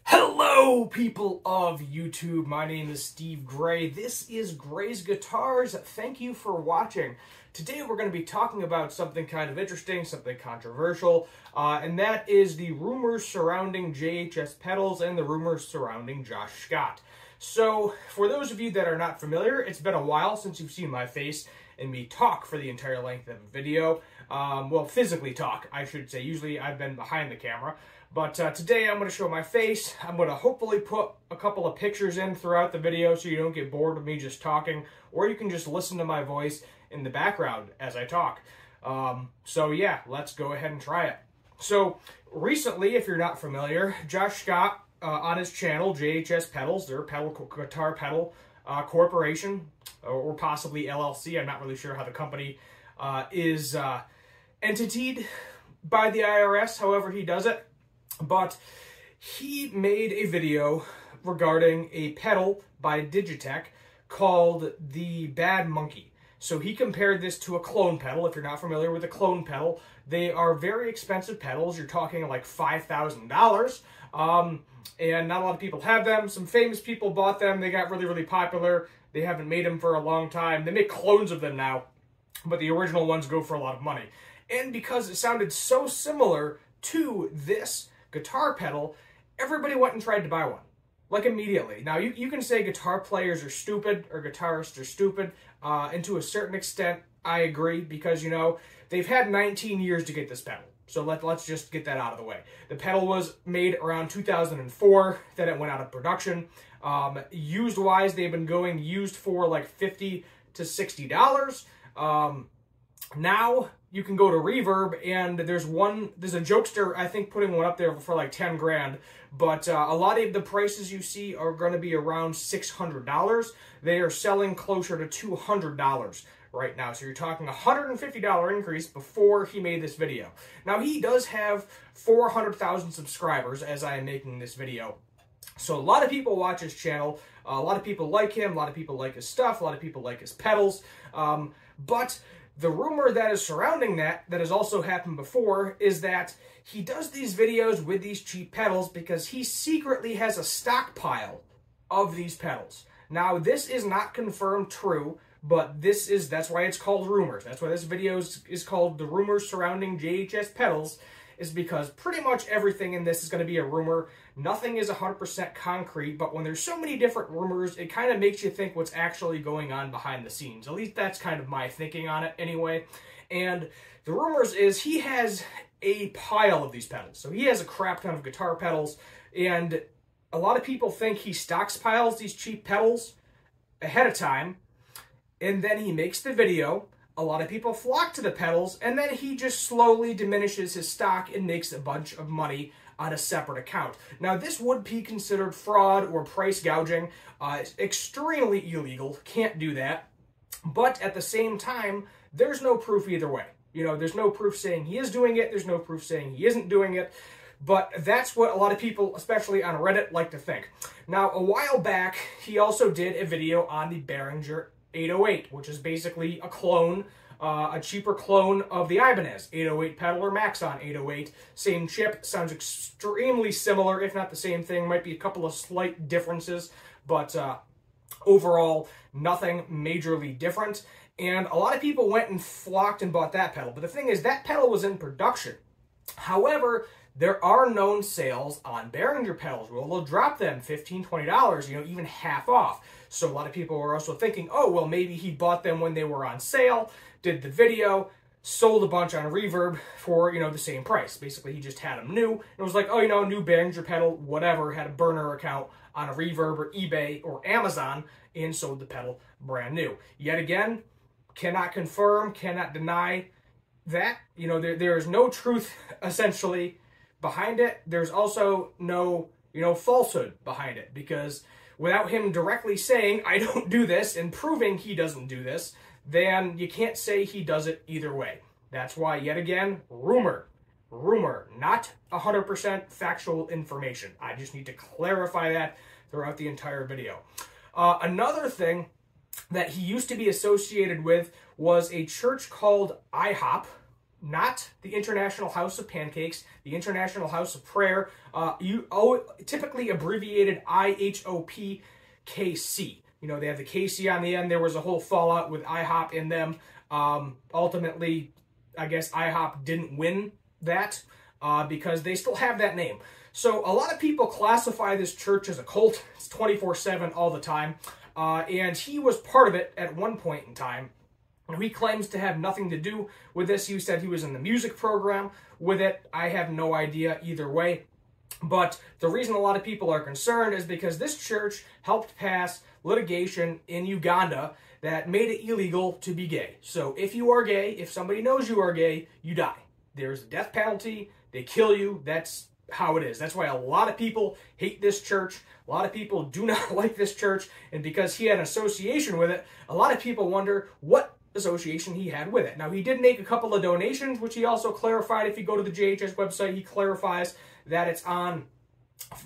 Hello, people of YouTube. My name is Steve Gray. This is Gray's Guitars. Thank you for watching. Today we're going to be talking about something kind of interesting, something controversial, and that is the rumors surrounding JHS pedals and the rumors surrounding Josh Scott. So, for those of you that are not familiar, it's been a while since you've seen my face and me talk for the entire length of a video. Well, physically talk, I should say. Usually I've been behind the camera. But today I'm going to show my face. I'm going to hopefully put a couple of pictures in throughout the video so you don't get bored with me just talking. Or you can just listen to my voice in the background as I talk. So yeah, let's go ahead and try it. So recently, if you're not familiar, Josh Scott on his channel, JHS Pedals, they're a guitar pedal corporation, or possibly LLC. I'm not really sure how the company is entityed by the IRS, however he does it. But he made a video regarding a pedal by Digitech called the Bad Monkey. So he compared this to a clone pedal. If you're not familiar with a clone pedal, they are very expensive pedals. You're talking like $5,000. And not a lot of people have them. Some famous people bought them. They got really, really popular. They haven't made them for a long time. They make clones of them now, but the original ones go for a lot of money. And because it sounded so similar to this guitar pedal, everybody went and tried to buy one, like immediately. Now, you can say guitar players are stupid or guitarists are stupid, and to a certain extent, I agree, because, you know, they've had 19 years to get this pedal. So let's just get that out of the way. The pedal was made around 2004, then it went out of production. Used-wise, they've been going used for like $50 to $60. Now you can go to Reverb, and there's a jokester, I think, putting one up there for like 10 grand, but a lot of the prices you see are going to be around $600. They are selling closer to $200 right now, so you're talking a $150 increase before he made this video. Now, he does have 400,000 subscribers as I am making this video, so a lot of people watch his channel, a lot of people like him, a lot of people like his stuff, a lot of people like his pedals, but the rumor that is surrounding that has also happened before, is that he does these videos with these cheap pedals because he secretly has a stockpile of these pedals. Now, this is not confirmed true, but that's why it's called rumors. That's why this video is called The Rumors Surrounding JHS Pedals, is because pretty much everything in this is going to be a rumor. Nothing is 100% concrete, but when there's so many different rumors, it kind of makes you think what's actually going on behind the scenes. At least that's kind of my thinking on it anyway. And the rumors is he has a pile of these pedals. So he has a crap ton of guitar pedals, and a lot of people think he stockpiles these cheap pedals ahead of time, and then he makes the video. A lot of people flock to the pedals, and then he just slowly diminishes his stock and makes a bunch of money on a separate account. Now, this would be considered fraud or price gouging. It's extremely illegal. Can't do that. But at the same time, there's no proof either way. You know, there's no proof saying he is doing it. There's no proof saying he isn't doing it. But that's what a lot of people, especially on Reddit, like to think. Now, a while back, he also did a video on the Behringer 808, which is basically a clone, a cheaper clone of the Ibanez 808 pedal or Maxon 808. Same chip, sounds extremely similar, if not the same thing. Might be a couple of slight differences, but overall, nothing majorly different. And a lot of people went and flocked and bought that pedal. But the thing is, that pedal was in production. However, there are known sales on Behringer pedals where they'll drop them $15, $20, you know, even half off. So a lot of people are also thinking, oh, well, maybe he bought them when they were on sale, did the video, sold a bunch on Reverb for, you know, the same price. Basically, he just had them new. And it was like, oh, you know, new Behringer pedal, whatever, had a burner account on a Reverb or eBay or Amazon and sold the pedal brand new. Yet again, cannot confirm, cannot deny that. You know, there is no truth, essentially, behind it. There's also no, you know, falsehood behind it, because without him directly saying, I don't do this, and proving he doesn't do this, then you can't say he does it either way. That's why, yet again, rumor, not 100% factual information. I just need to clarify that throughout the entire video. Another thing that he used to be associated with was a church called IHOP, not the International House of Pancakes, the International House of Prayer, typically abbreviated IHOPKC. You know, they have the KC on the end. There was a whole fallout with IHOP in them. Ultimately, I guess IHOP didn't win that because they still have that name. So a lot of people classify this church as a cult. It's 24/7 all the time. And he was part of it at one point in time. He claims to have nothing to do with this. He said he was in the music program with it. I have no idea either way. But the reason a lot of people are concerned is because this church helped pass litigation in Uganda that made it illegal to be gay. So if you are gay, if somebody knows you are gay, you die. There's a death penalty. They kill you. That's how it is. That's why a lot of people hate this church. A lot of people do not like this church. And because he had an association with it, a lot of people wonder what association he had with it. Now, he did make a couple of donations, which he also clarified. If you go to the JHS website, he clarifies that it's on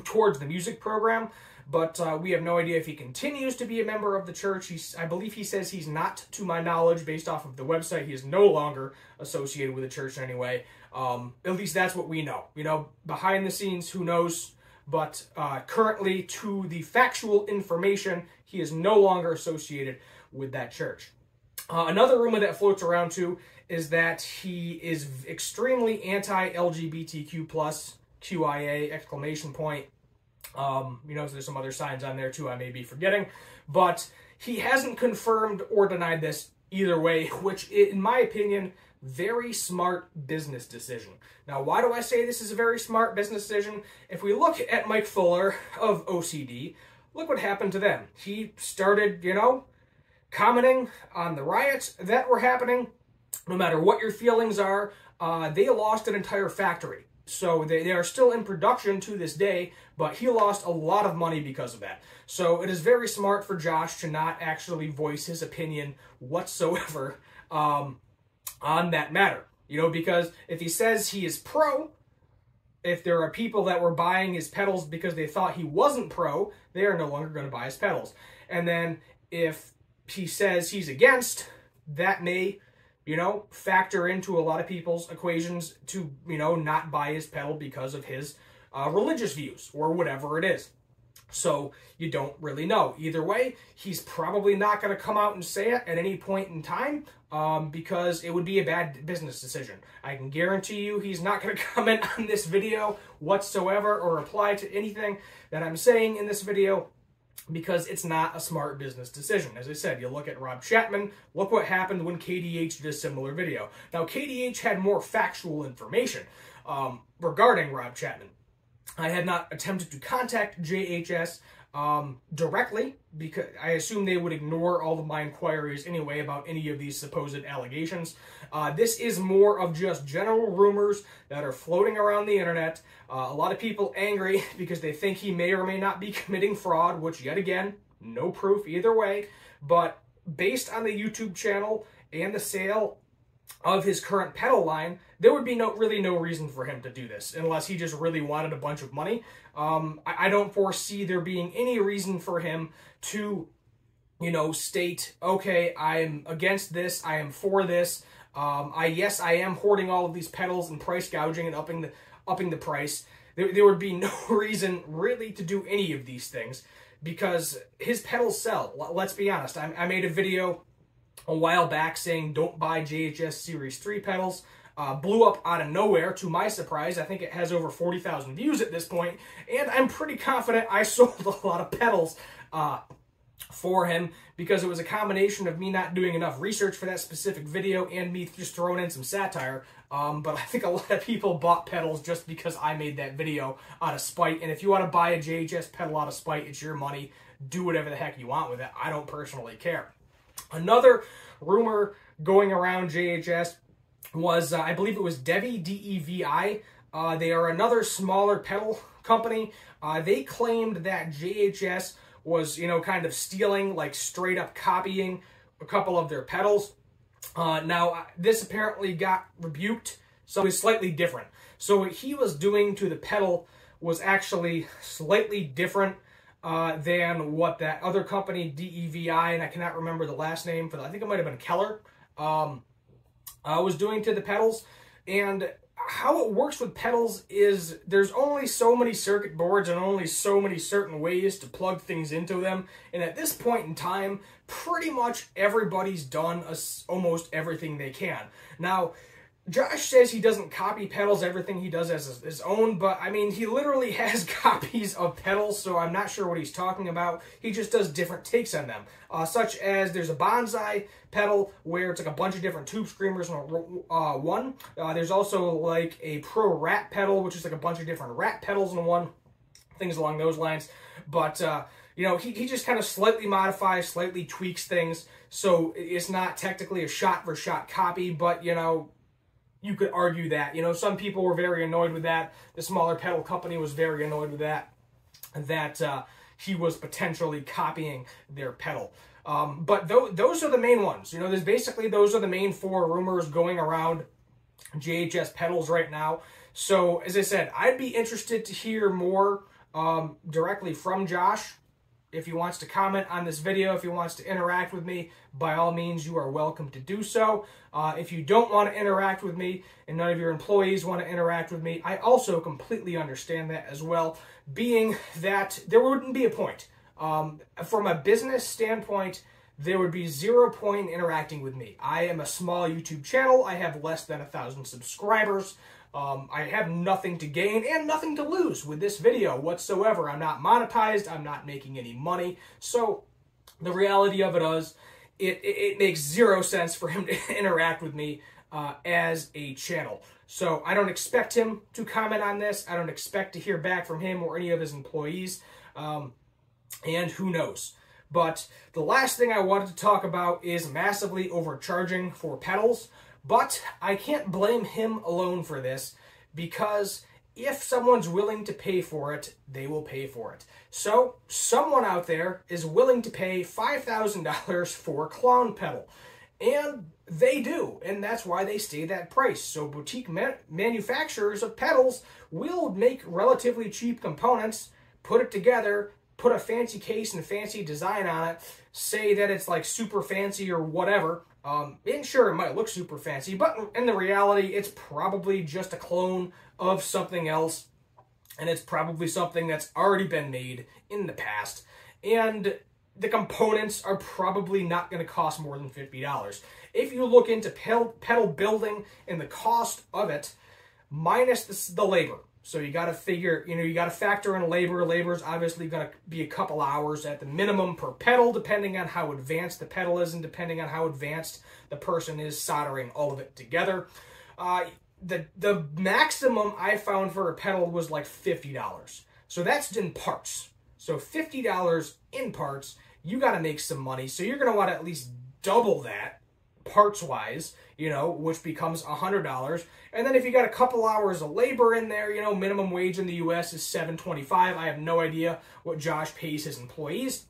towards the music program. But we have no idea if he continues to be a member of the church. I believe he says he's not, to my knowledge, based off of the website. He is no longer associated with the church in any way. At least that's what we know. You know, behind the scenes, who knows? But currently, to the factual information, he is no longer associated with that church. Another rumor that floats around, too, is that he is extremely anti-LGBTQ+, QIA, exclamation point. You know, so there's some other signs on there too I may be forgetting, but he hasn't confirmed or denied this either way, which in my opinion, very smart business decision. Now, why do I say this is a very smart business decision? If we look at Mike Fuller of OCD, look what happened to them. He started, you know, commenting on the riots that were happening. No matter what your feelings are, they lost an entire factory. So they are still in production to this day, but he lost a lot of money because of that. So it is very smart for Josh to not actually voice his opinion whatsoever on that matter. You know, because if he says he is pro, if there are people that were buying his pedals because they thought he wasn't pro, they are no longer going to buy his pedals. And then if he says he's against, that may, you know, factor into a lot of people's equations to, you know, not buy his pedal because of his religious views or whatever it is. So you don't really know. Either way, he's probably not going to come out and say it at any point in time because it would be a bad business decision. I can guarantee you he's not going to comment on this video whatsoever or reply to anything that I'm saying in this video, because it's not a smart business decision. As I said, you look at Rob Chapman, look what happened when KDH did a similar video. Now, KDH had more factual information regarding Rob Chapman. I had not attempted to contact JHS directly, because I assume they would ignore all of my inquiries anyway about any of these supposed allegations. This is more of just general rumors that are floating around the internet. A lot of people angry because they think he may or may not be committing fraud, which yet again, no proof either way. But based on the YouTube channel and the sale of his current pedal line, there would be really no reason for him to do this unless he just really wanted a bunch of money. I don't foresee there being any reason for him to, you know, state, okay, I'm against this, I am for this. Yes, I am hoarding all of these pedals and price gouging and upping the price. There would be no reason really to do any of these things because his pedals sell. Let's be honest. I made a video a while back saying don't buy JHS Series 3 pedals. Blew up out of nowhere, to my surprise. I think it has over 40,000 views at this point, and I'm pretty confident I sold a lot of pedals for him because it was a combination of me not doing enough research for that specific video and me just throwing in some satire. But I think a lot of people bought pedals just because I made that video out of spite, and if you want to buy a JHS pedal out of spite, it's your money. Do whatever the heck you want with it. I don't personally care. Another rumor going around JHS was, I believe it was Devi, D-E-V-I. They are another smaller pedal company. They claimed that JHS was, you know, kind of stealing, like straight up copying a couple of their pedals. Now, this apparently got rebuked, so it was slightly different. So what he was doing to the pedal was actually slightly different than what that other company, DEVI, and I cannot remember the last name for that. I think it might have been Keller, was doing to the pedals. And how it works with pedals is there's only so many circuit boards and only so many certain ways to plug things into them. And at this point in time, pretty much everybody's done almost everything they can. Now, Josh says he doesn't copy pedals, everything he does as his own, but I mean, he literally has copies of pedals, so I'm not sure what he's talking about. He just does different takes on them, such as there's a bonsai pedal where it's like a bunch of different tube screamers in one. There's also like a pro rat pedal, which is like a bunch of different rat pedals in one, things along those lines. But, you know, he just kind of slightly modifies, slightly tweaks things, so it's not technically a shot-for-shot copy, but, you know, you could argue that. You know, some people were very annoyed with that. The smaller pedal company was very annoyed with that he was potentially copying their pedal. But those are the main ones. You know, there's basically, those are the main 4 rumors going around JHS pedals right now. So, as I said, I'd be interested to hear more directly from Josh. If he wants to comment on this video, if he wants to interact with me, by all means, you are welcome to do so. If you don't want to interact with me and none of your employees want to interact with me, I also completely understand that as well, being that there wouldn't be a point. From a business standpoint, there would be 0 point in interacting with me. I am a small YouTube channel. I have less than 1,000 subscribers. I have nothing to gain and nothing to lose with this video whatsoever. I'm not monetized. I'm not making any money. So the reality of it is, it makes 0 sense for him to interact with me as a channel. So I don't expect him to comment on this. I don't expect to hear back from him or any of his employees. And who knows? But the last thing I wanted to talk about is massively overcharging for pedals. But I can't blame him alone for this, because if someone's willing to pay for it, they will pay for it. So someone out there is willing to pay $5,000 for a clown pedal. And they do, and that's why they stay that price. So boutique manufacturers of pedals will make relatively cheap components, put it together, put a fancy case and fancy design on it, say that it's like super fancy or whatever. And sure, it might look super fancy, but in the reality, it's probably just a clone of something else, and it's probably something that's already been made in the past, and the components are probably not going to cost more than $50. If you look into pedal building and the cost of it, minus the labor. So you got to figure, you know, you got to factor in labor. Labor is obviously going to be a couple hours at the minimum per pedal, depending on how advanced the pedal is and depending on how advanced the person is soldering all of it together. The maximum I found for a pedal was like $50. So that's in parts. So $50 in parts, you got to make some money. So you're going to want to at least double that parts-wise, you know, which becomes $100. And then if you got a couple hours of labor in there, you know, minimum wage in the U.S. is $7.25. I have no idea what Josh pays his employees,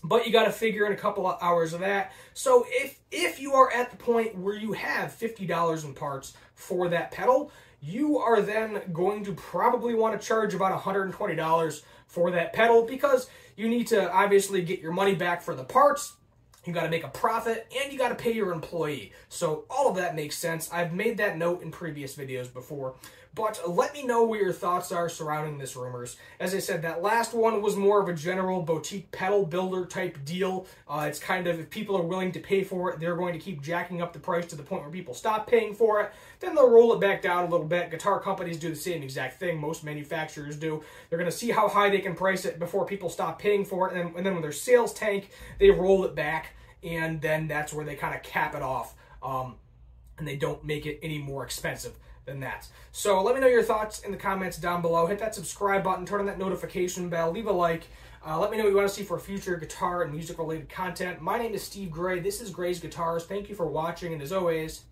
but you got to figure in a couple of hours of that. So if you are at the point where you have $50 in parts for that pedal, you are then going to probably want to charge about $120 for that pedal, because you need to obviously get your money back for the parts. You got to make a profit, and you got to pay your employee. So all of that makes sense. I've made that note in previous videos before. But let me know what your thoughts are surrounding this rumors. As I said, that last one was more of a general boutique pedal builder type deal. It's kind of, if people are willing to pay for it, they're going to keep jacking up the price to the point where people stop paying for it. Then they'll roll it back down a little bit. Guitar companies do the same exact thing. Most manufacturers do. They're going to see how high they can price it before people stop paying for it. And then when their sales tank, they roll it back. And then that's where they kind of cap it off. And they don't make it any more expensive than that. So let me know your thoughts in the comments down below. Hit that subscribe button, turn on that notification bell, leave a like. Let me know what you want to see for future guitar and music related content. My name is Steve Gray. This is Gray's Guitars. Thank you for watching, and as always,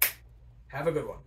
have a good one.